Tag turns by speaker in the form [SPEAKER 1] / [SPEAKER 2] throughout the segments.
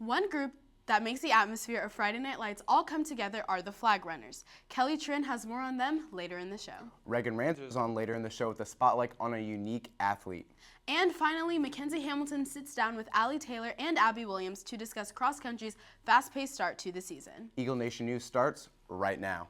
[SPEAKER 1] One group that makes the atmosphere of Friday Night Lights all come together are the flag runners. Kelly Trin has more on them later in the show.
[SPEAKER 2] Reagan Ranzer is on later in the show with a spotlight on a unique athlete.
[SPEAKER 1] And finally, Mackenzie Hamilton sits down with Allie Taylor and Abby Williams to discuss cross country's fast-paced start to the season.
[SPEAKER 2] Eagle Nation News starts right now.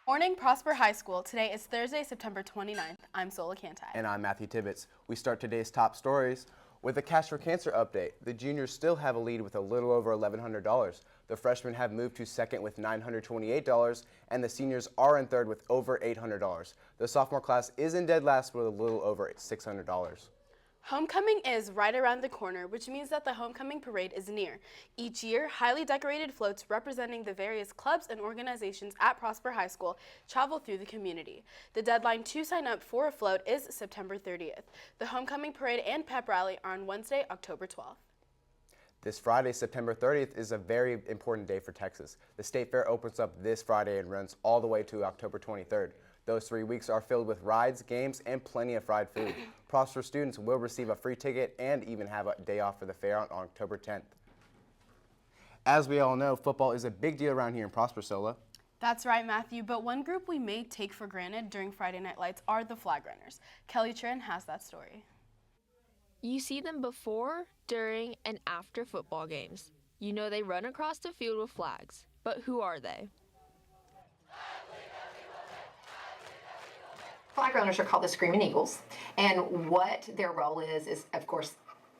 [SPEAKER 1] Morning, Prosper High School. Today is Thursday, September 29th. I'm Sola Kantai.
[SPEAKER 2] And I'm Matthew Tibbetts. We start today's top stories with a Cash for Cancer update. The juniors still have a lead with a little over $1,100. The freshmen have moved to second with $928, and the seniors are in third with over $800. The sophomore class is in dead last with a little over $600.
[SPEAKER 1] Homecoming is right around the corner, which means that the homecoming parade is near. Each year, highly decorated floats representing the various clubs and organizations at Prosper High School travel through the community. The deadline to sign up for a float is September 30th. The homecoming parade and pep rally are on Wednesday, October 12th.
[SPEAKER 2] This Friday, September 30th, is a very important day for Texas. The State Fair opens up this Friday and runs all the way to October 23rd. Those 3 weeks are filled with rides, games, and plenty of fried food. Prosper students will receive a free ticket and even have a day off for the fair on October 10th. As we all know, football is a big deal around here in Prosper, Sola.
[SPEAKER 1] That's right, Matthew, but one group we may take for granted during Friday Night Lights are the flag runners. Kelly Trin has that story.
[SPEAKER 3] You see them before, during, and after football games. You know they run across the field with flags. But who are they?
[SPEAKER 4] Flag runners are called the Screaming Eagles, and what their role is of course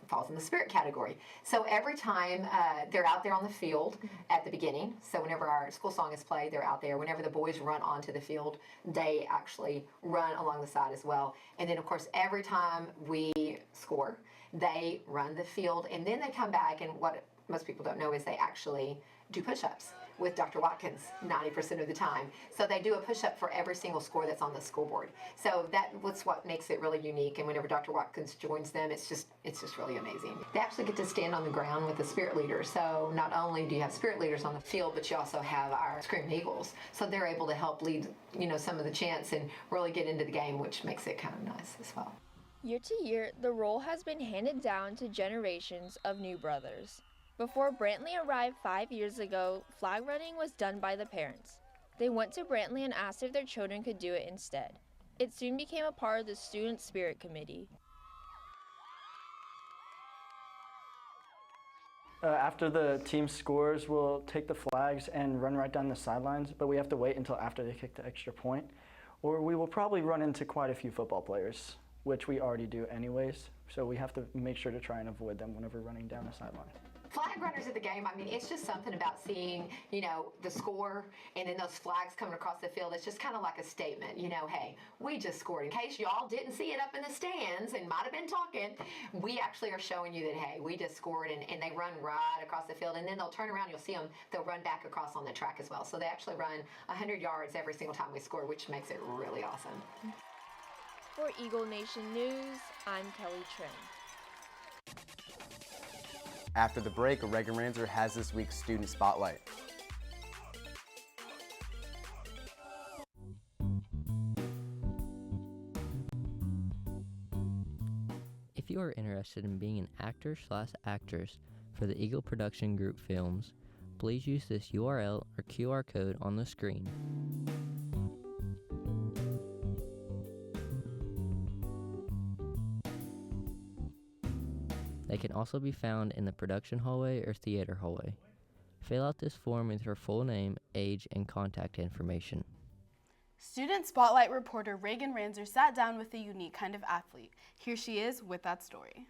[SPEAKER 4] falls in the spirit category. So every time they're out there on the field at the beginning, so whenever our school song is played, they're out there. Whenever the boys run onto the field, they actually run along the side as well. And then of course every time we score, they run the field, and then they come back, and what most people don't know is they actually do push-ups with Dr. Watkins 90% of the time. So they do a push-up for every single score that's on the scoreboard. So that's what makes it really unique, and whenever Dr. Watkins joins them, it's just really amazing. They actually get to stand on the ground with the spirit leaders. So not only do you have spirit leaders on the field, but you also have our Screaming Eagles. So they're able to help lead, some of the chants and really get into the game, which makes it kind of nice as well.
[SPEAKER 3] Year to year, the role has been handed down to generations of new brothers. Before Brantley arrived 5 years ago, flag running was done by the parents. They went to Brantley and asked if their children could do it instead. It soon became a part of the Student Spirit Committee.
[SPEAKER 5] After the team scores, we'll take the flags and run right down the sidelines, but we have to wait until after they kick the extra point, or we will probably run into quite a few football players, which we already do anyways, so we have to make sure to try and avoid them whenever running down the sideline.
[SPEAKER 4] Flag runners at the game, it's just something about seeing, the score and then those flags coming across the field. It's just kind of like a statement, hey, we just scored. In case y'all didn't see it up in the stands and might have been talking, we actually are showing you that, hey, we just scored, and they run right across the field, and then they'll turn around, you'll see them, they'll run back across on the track as well. So they actually run 100 yards every single time we score, which makes it really awesome.
[SPEAKER 3] For Eagle Nation News, I'm Kelly Trin.
[SPEAKER 2] After the break, Reagan Ranzer has this week's Student Spotlight.
[SPEAKER 6] If you are interested in being an actor/actress for the Eagle Production Group films, please use this URL or QR code on the screen. They can also be found in the production hallway or theater hallway. Fill out this form with your full name, age, and contact information.
[SPEAKER 1] Student Spotlight reporter Reagan Ranzer sat down with a unique kind of athlete. Here she is with that story.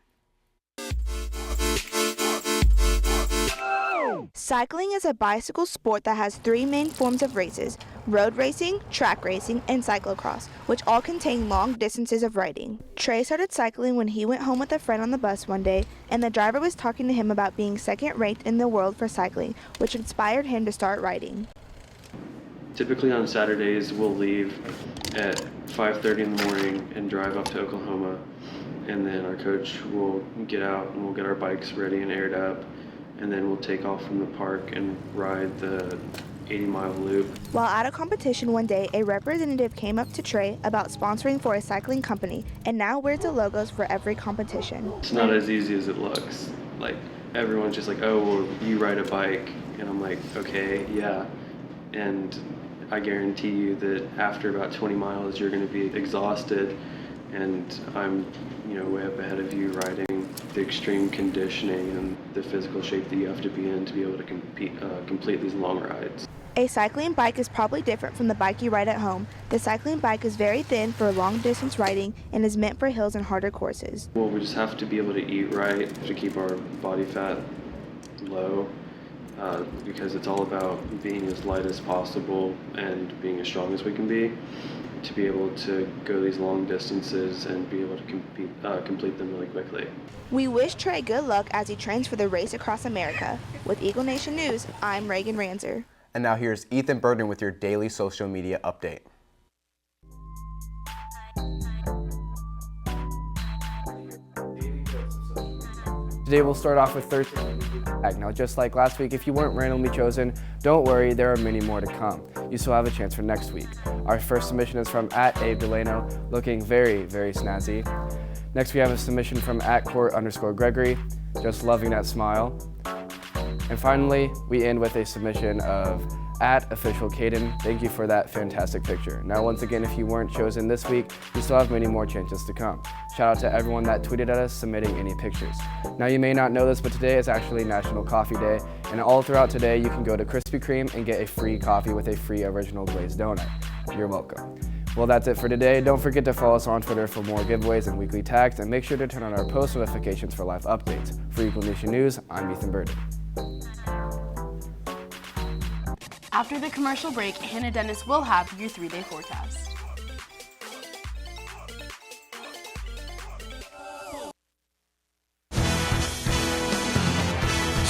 [SPEAKER 7] Cycling is a bicycle sport that has three main forms of races, road racing, track racing, and cyclocross, which all contain long distances of riding. Trey started cycling when he went home with a friend on the bus one day, and the driver was talking to him about being second-ranked in the world for cycling, which inspired him to start riding.
[SPEAKER 8] Typically on Saturdays, we'll leave at 5:30 in the morning and drive up to Oklahoma, and then our coach will get out and we'll get our bikes ready and aired up, and then we'll take off from the park and ride the 80-mile loop.
[SPEAKER 7] While at a competition one day, a representative came up to Trey about sponsoring for a cycling company, and now wears the logos for every competition.
[SPEAKER 8] It's not as easy as it looks. Like, everyone's just like, oh, well, you ride a bike. And I'm like, okay, yeah. And I guarantee you that after about 20 miles, you're going to be exhausted. And I'm, way up ahead of you riding the extreme conditioning and the physical shape that you have to be in to be able to complete these long rides.
[SPEAKER 7] A cycling bike is probably different from the bike you ride at home. The cycling bike is very thin for long-distance riding and is meant for hills and harder courses.
[SPEAKER 8] Well, we just have to be able to eat right to keep our body fat low, because it's all about being as light as possible and being as strong as we can be to be able to go these long distances and be able to complete them really quickly.
[SPEAKER 7] We wish Trey good luck as he trains for the race across America. With Eagle Nation News, I'm Reagan Ranzer.
[SPEAKER 2] And now here's Ethan Burden with your daily social media update.
[SPEAKER 9] Today we'll start off with Thursday. Now, just like last week, if you weren't randomly chosen, don't worry, there are many more to come. You still have a chance for next week. Our first submission is from @AbeDelano, looking very, very snazzy. Next, we have a submission from @Court_Gregory, just loving that smile. And finally, we end with a submission of @OfficialCaden. Thank you for that fantastic picture. Now, once again, if you weren't chosen this week, you still have many more chances to come. Shout out to everyone that tweeted at us submitting any pictures. Now, you may not know this, but today is actually National Coffee Day, and all throughout today, you can go to Krispy Kreme and get a free coffee with a free original glazed donut. You're welcome. Well, that's it for today. Don't forget to follow us on Twitter for more giveaways and weekly tags, and make sure to turn on our post notifications for live updates. For Eagle Nation News, I'm Ethan Burden.
[SPEAKER 1] After the commercial break, Hannah Dennis will have your 3-day forecast.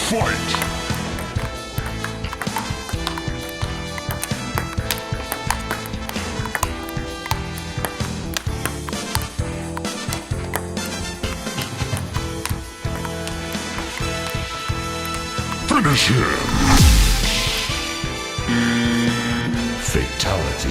[SPEAKER 10] Fight! Finish him! Fatality.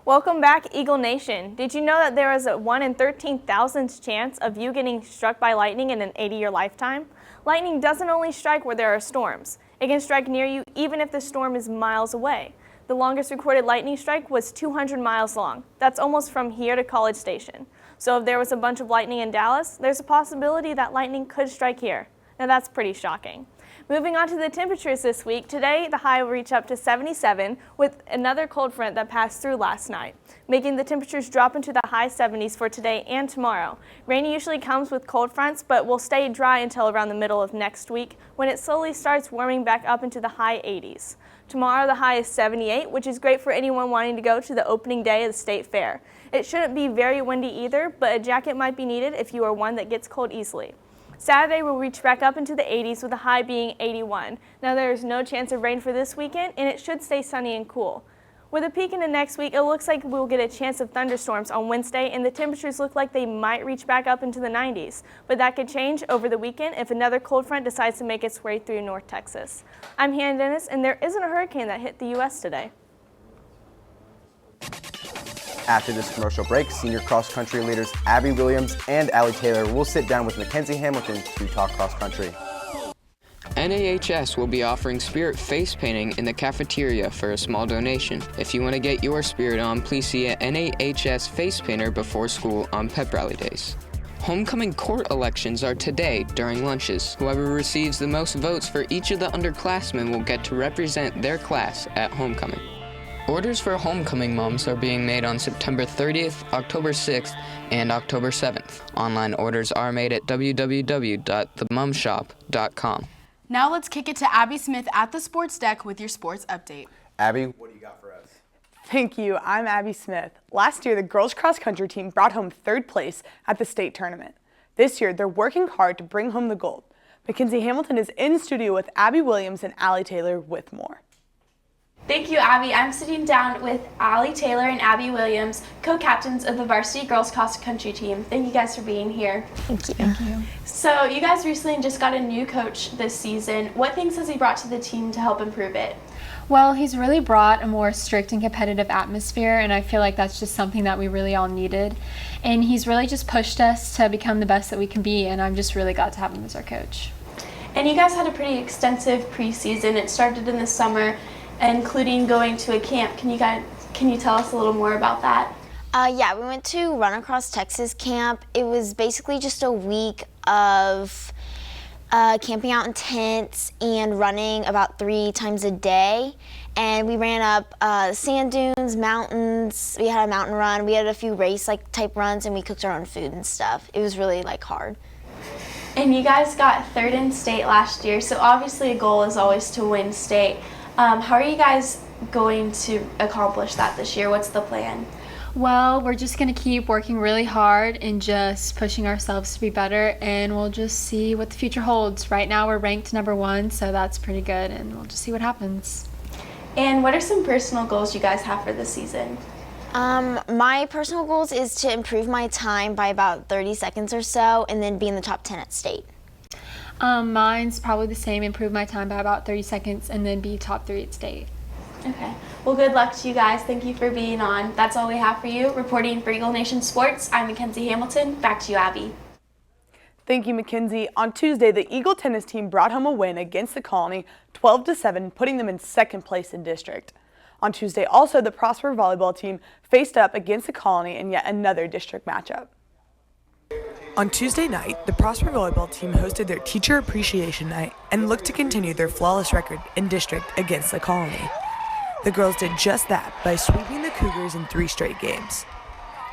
[SPEAKER 11] Welcome back, Eagle Nation. Did you know that there is a 1 in 13,000th chance of you getting struck by lightning in an 80-year lifetime? Lightning doesn't only strike where there are storms. It can strike near you even if the storm is miles away. The longest recorded lightning strike was 200 miles long. That's almost from here to College Station. So if there was a bunch of lightning in Dallas, there's a possibility that lightning could strike here. Now that's pretty shocking. Moving on to the temperatures this week, today the high will reach up to 77 with another cold front that passed through last night, making the temperatures drop into the high 70s for today and tomorrow. Rain usually comes with cold fronts, but will stay dry until around the middle of next week when it slowly starts warming back up into the high 80s. Tomorrow the high is 78, which is great for anyone wanting to go to the opening day of the state fair. It shouldn't be very windy either, but a jacket might be needed if you are one that gets cold easily. Saturday will reach back up into the 80s with the high being 81. Now there is no chance of rain for this weekend and it should stay sunny and cool. With a peek into next week, it looks like we'll get a chance of thunderstorms on Wednesday and the temperatures look like they might reach back up into the 90s. But that could change over the weekend if another cold front decides to make its way through North Texas. I'm Hannah Dennis and there isn't a hurricane that hit the U.S. today.
[SPEAKER 2] After this commercial break, senior cross-country leaders Abby Williams and Allie Taylor will sit down with Mackenzie Hamilton to talk cross-country.
[SPEAKER 12] NAHS will be offering spirit face painting in the cafeteria for a small donation. If you want to get your spirit on, please see a NAHS face painter before school on pep rally days. Homecoming court elections are today during lunches. Whoever receives the most votes for each of the underclassmen will get to represent their class at homecoming. Orders for homecoming mums are being made on September 30th, October 6th, and October 7th. Online orders are made at www.themumshop.com.
[SPEAKER 1] Now let's kick it to Abby Smith at the sports deck with your sports update.
[SPEAKER 2] Abby, what do you got for us?
[SPEAKER 13] Thank you. I'm Abby Smith. Last year, the girls cross country team brought home 3rd place at the state tournament. This year, they're working hard to bring home the gold. Mackenzie Hamilton is in studio with Abby Williams and Allie Taylor with more.
[SPEAKER 11] Thank you, Abby. I'm sitting down with Allie Taylor and Abby Williams, co-captains of the varsity girls cross country team. Thank you guys for being here.
[SPEAKER 3] Thank you.
[SPEAKER 11] Thank you. So you guys recently just got a new coach this season. What things has he brought to the team to help improve it?
[SPEAKER 14] Well, he's really brought a more strict and competitive atmosphere, and I feel like that's just something that we really all needed. And he's really just pushed us to become the best that we can be, and I'm just really glad to have him as our coach.
[SPEAKER 11] And you guys had a pretty extensive preseason. It started in the summer, including going to a camp. Can you tell us a little more about that?
[SPEAKER 15] Yeah, we went to Run Across Texas camp. It was basically just a week of camping out in tents and running about 3 times a day. And we ran up sand dunes, mountains. We had a mountain run. We had a few race type runs, and we cooked our own food and stuff. It was really hard.
[SPEAKER 11] And you guys got 3rd in state last year, so obviously a goal is always to win state. How are you guys going to accomplish that this year? What's the plan?
[SPEAKER 14] Well, we're just going to keep working really hard and just pushing ourselves to be better, and we'll just see what the future holds. Right now we're ranked number 1, so that's pretty good, and we'll just see what happens.
[SPEAKER 11] And what are some personal goals you guys have for this season?
[SPEAKER 15] My personal goals is to improve my time by about 30 seconds or so, and then be in the top 10 at state.
[SPEAKER 14] Mine's probably the same, improve my time by about 30 seconds, and then be top 3 at state.
[SPEAKER 11] Okay. Well, good luck to you guys. Thank you for being on. That's all we have for you. Reporting for Eagle Nation Sports, I'm Mackenzie Hamilton. Back to you, Abby.
[SPEAKER 13] Thank you, Mackenzie. On Tuesday, the Eagle tennis team brought home a win against the Colony, 12-7, putting them in 2nd place in district. On Tuesday, also, the Prosper Volleyball team faced up against the Colony in yet another district matchup. On Tuesday night, the Prosper Volleyball team hosted their Teacher Appreciation Night and looked to continue their flawless record in district against the Colony. The girls did just that by sweeping the Cougars in 3 straight games.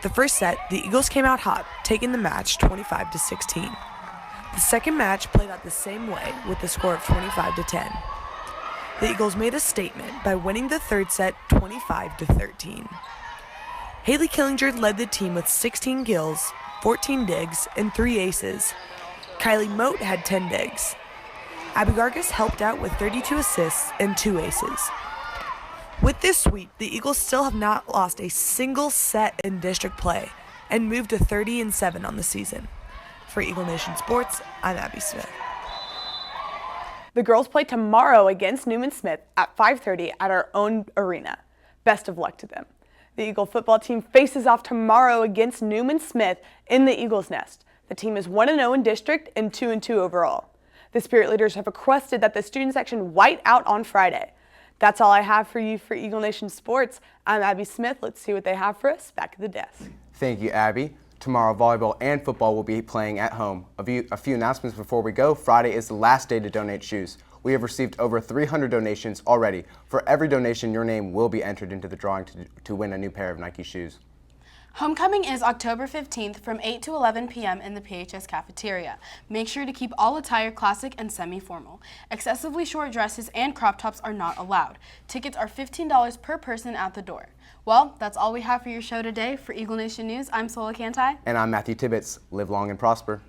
[SPEAKER 13] The first set, the Eagles came out hot, taking the match 25-16. The second match played out the same way with the score of 25-10. The Eagles made a statement by winning the third set 25-13. Haley Killinger led the team with 16 kills, 14 digs, and 3 aces. Kylie Moat had 10 digs. Abby Gargas helped out with 32 assists and 2 aces. With this sweep, the Eagles still have not lost a single set in district play and moved to 30-7 on the season. For Eagle Nation Sports, I'm Abby Smith. The girls play tomorrow against Newman Smith at 5:30 at our own arena. Best of luck to them. The Eagle football team faces off tomorrow against Newman Smith in the Eagles Nest. The team is 1-0 in district and 2-2 overall. The Spirit Leaders have requested that the student section white out on Friday. That's all I have for you for Eagle Nation Sports. I'm Abby Smith. Let's see what they have for us back at the desk.
[SPEAKER 2] Thank you, Abby. Tomorrow, volleyball and football will be playing at home. A few announcements before we go. Friday is the last day to donate shoes. We have received over 300 donations already. For every donation, your name will be entered into the drawing to win a new pair of Nike shoes.
[SPEAKER 1] Homecoming is October 15th from 8 to 11 p.m. in the PHS cafeteria. Make sure to keep all attire classic and semi-formal. Excessively short dresses and crop tops are not allowed. Tickets are $15 per person at the door. Well, that's all we have for your show today. For Eagle Nation News, I'm Sola Kantai.
[SPEAKER 2] And I'm Matthew Tibbetts. Live long and prosper.